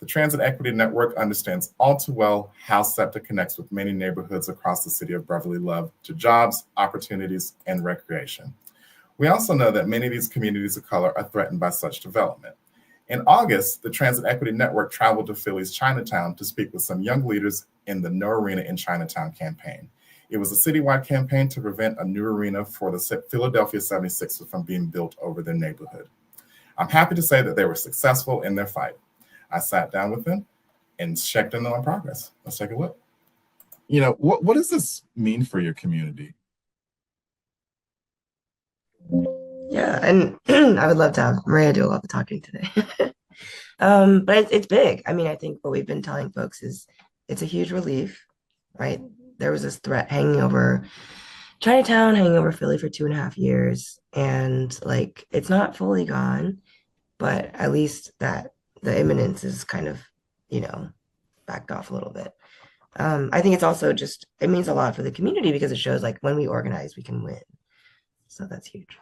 The Transit Equity Network understands all too well how SEPTA connects with many neighborhoods across the city of Brotherly Love to jobs, opportunities, and recreation. We also know that many of these communities of color are threatened by such development. In August, the Transit Equity Network traveled to Philly's Chinatown to speak with some young leaders in the No Arena in Chinatown campaign. It was a citywide campaign to prevent a new arena for the Philadelphia 76ers from being built over their neighborhood. I'm happy to say that they were successful in their fight. I sat down with them and checked in on progress. Let's take a look. What does this mean for your community? Yeah, and I would love to have Maria do a lot of the talking today. But it's big. I mean, I think what we've been telling folks is it's a huge relief, right? There was this threat hanging over Chinatown, hanging over Philly for 2.5 years, and like it's not fully gone, but at least that the imminence is kind of, you know, backed off a little bit. I think it's also just it means a lot for the community because it shows like when we organize, we can win. So that's huge.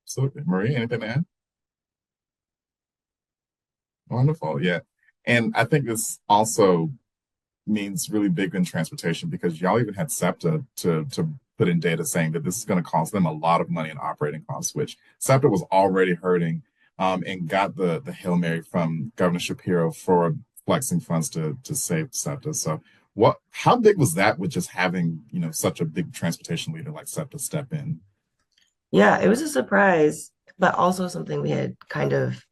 Absolutely. Marie, anything to add? Wonderful. Yeah. And I think this also means really big in transportation because y'all even had SEPTA to put in data saying that this is going to cost them a lot of money in operating costs, which SEPTA was already hurting and got the Hail Mary from Governor Shapiro for flexing funds to save SEPTA. So how big was that with just having, such a big transportation leader like SEPTA step in? Yeah, it was a surprise, but also something we had kind of,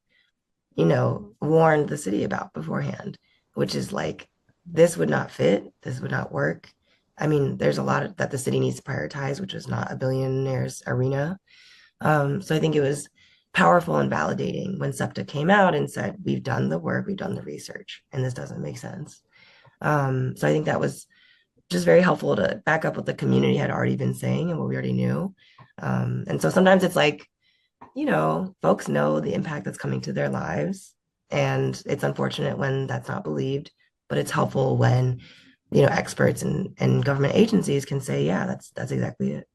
warned the city about beforehand, which is like, this would not fit, this would not work. I mean, there's a lot that the city needs to prioritize, which is not a billionaire's arena. So I think it was powerful and validating when SEPTA came out and said, we've done the work, we've done the research, and this doesn't make sense. So I think that was just very helpful to back up what the community had already been saying and what we already knew. And so sometimes it's like, folks know the impact that's coming to their lives. And it's unfortunate when that's not believed, but it's helpful when, experts and government agencies can say, yeah, that's exactly it.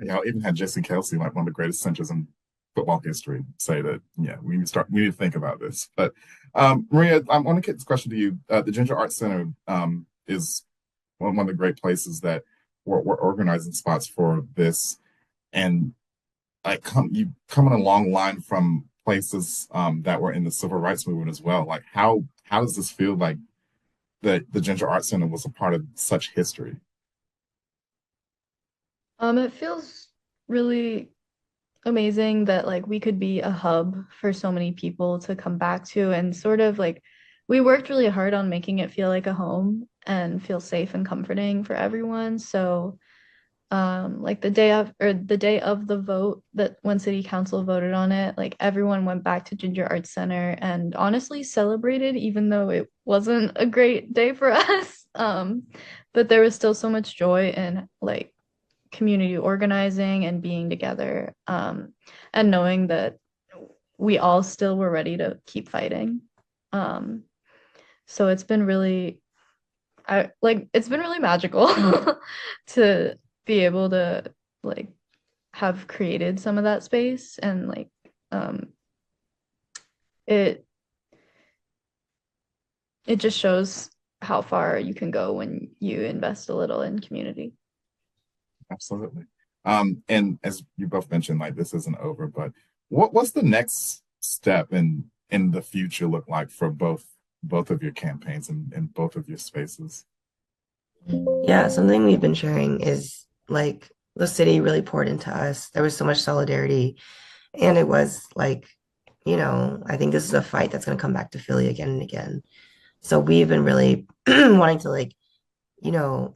Y'all even had Jesse Kelsey, like one of the greatest centers in football history, say that, yeah, we need to think about this. But Maria, I want to get this question to you. The Ginger Arts Center is one of the great places that we're organizing spots for this. And you come in a long line from places that were in the civil rights movement as well. Like how does this feel like that the Ginger Arts Center was a part of such history? It feels really amazing that like we could be a hub for so many people to come back to and sort of like we worked really hard on making it feel like a home and feel safe and comforting for everyone. So like the day of the vote that when city council voted on it, like everyone went back to Ginger Arts Center and honestly celebrated even though it wasn't a great day for us. But there was still so much joy in like community organizing and being together, and knowing that we all still were ready to keep fighting. Um, so it's been really magical to be able to like have created some of that space and like it it just shows how far you can go when you invest a little in community. Absolutely. And as you both mentioned, like this isn't over, but what's the next step in the future look like for both of your campaigns and both of your spaces? Yeah, something we've been sharing is like the city really poured into us. There was so much solidarity. And it was like, I think this is a fight that's going to come back to Philly again and again. So we've been really wanting to like,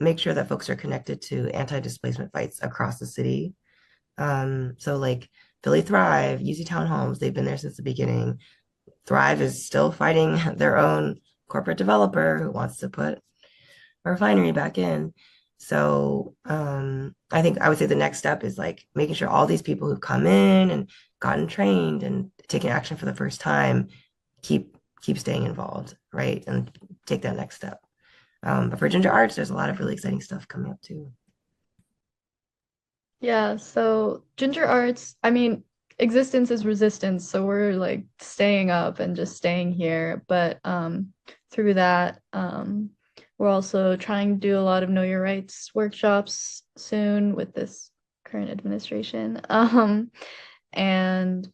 make sure that folks are connected to anti-displacement fights across the city. So like Philly Thrive, UZ Townhomes, they've been there since the beginning. Thrive is still fighting their own corporate developer who wants to put a refinery back in. So I think I would say the next step is like making sure all these people who've come in and gotten trained and taken action for the first time keep staying involved, right? And take that next step. But for Ginger Arts, there's a lot of really exciting stuff coming up too. Yeah, so Ginger Arts, I mean, existence is resistance, so we're like staying up and just staying here. But through that, we're also trying to do a lot of know your rights workshops soon with this current administration. And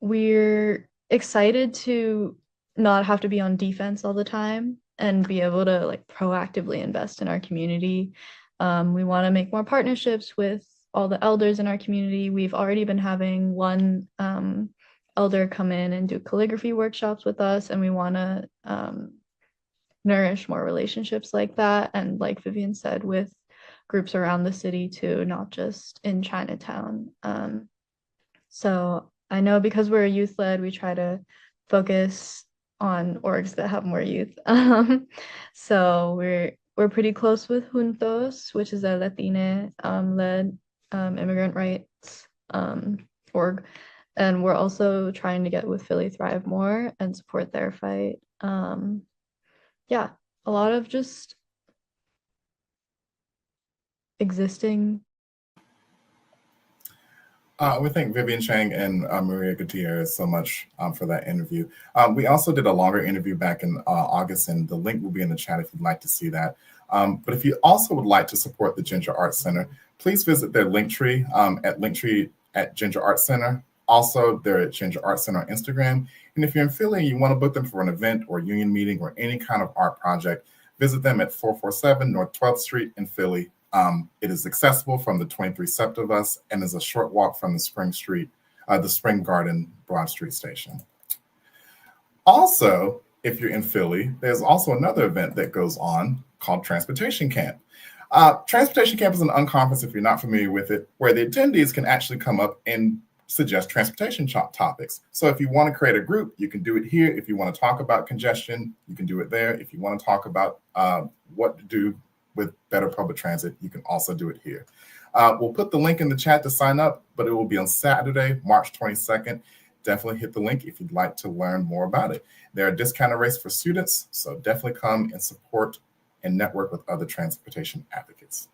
we're excited to not have to be on defense all the time and be able to like proactively invest in our community. We want to make more partnerships with all the elders in our community. We've already been having one elder come in and do calligraphy workshops with us, and we want to nourish more relationships like that. And like Vivian said, with groups around the city too, not just in Chinatown. So I know because we're youth-led, we try to focus on orgs that have more youth. So we're pretty close with Juntos, which is a Latina led immigrant rights org. And we're also trying to get with Philly Thrive more and support their fight. Yeah, a lot of just existing. We thank Vivian Chang and Maria Gutierrez so much for that interview. We also did a longer interview back in August, and the link will be in the chat if you'd like to see that. But if you also would like to support the Ginger Arts Center, please visit their Linktree at Linktree at Ginger Arts Center. Also, they're at Ginger Arts Center on Instagram. And if you're in Philly and you want to book them for an event or union meeting or any kind of art project, visit them at 447 North 12th Street in Philly. It is accessible from the 23 SEPT of us and is a short walk from the Spring Garden Broad Street station. Also, if you're in Philly, there's also another event that goes on called Transportation Camp. Transportation Camp is an unconference, if you're not familiar with it, where the attendees can actually come up and suggest transportation topics. So if you want to create a group, you can do it here. If you want to talk about congestion, you can do it there. If you want to talk about what to do with better public transit, you can also do it here. We'll put the link in the chat to sign up, but it will be on Saturday, March 22nd. Definitely hit the link if you'd like to learn more about it. There are discounted rates for students, so definitely come and support and network with other transportation advocates.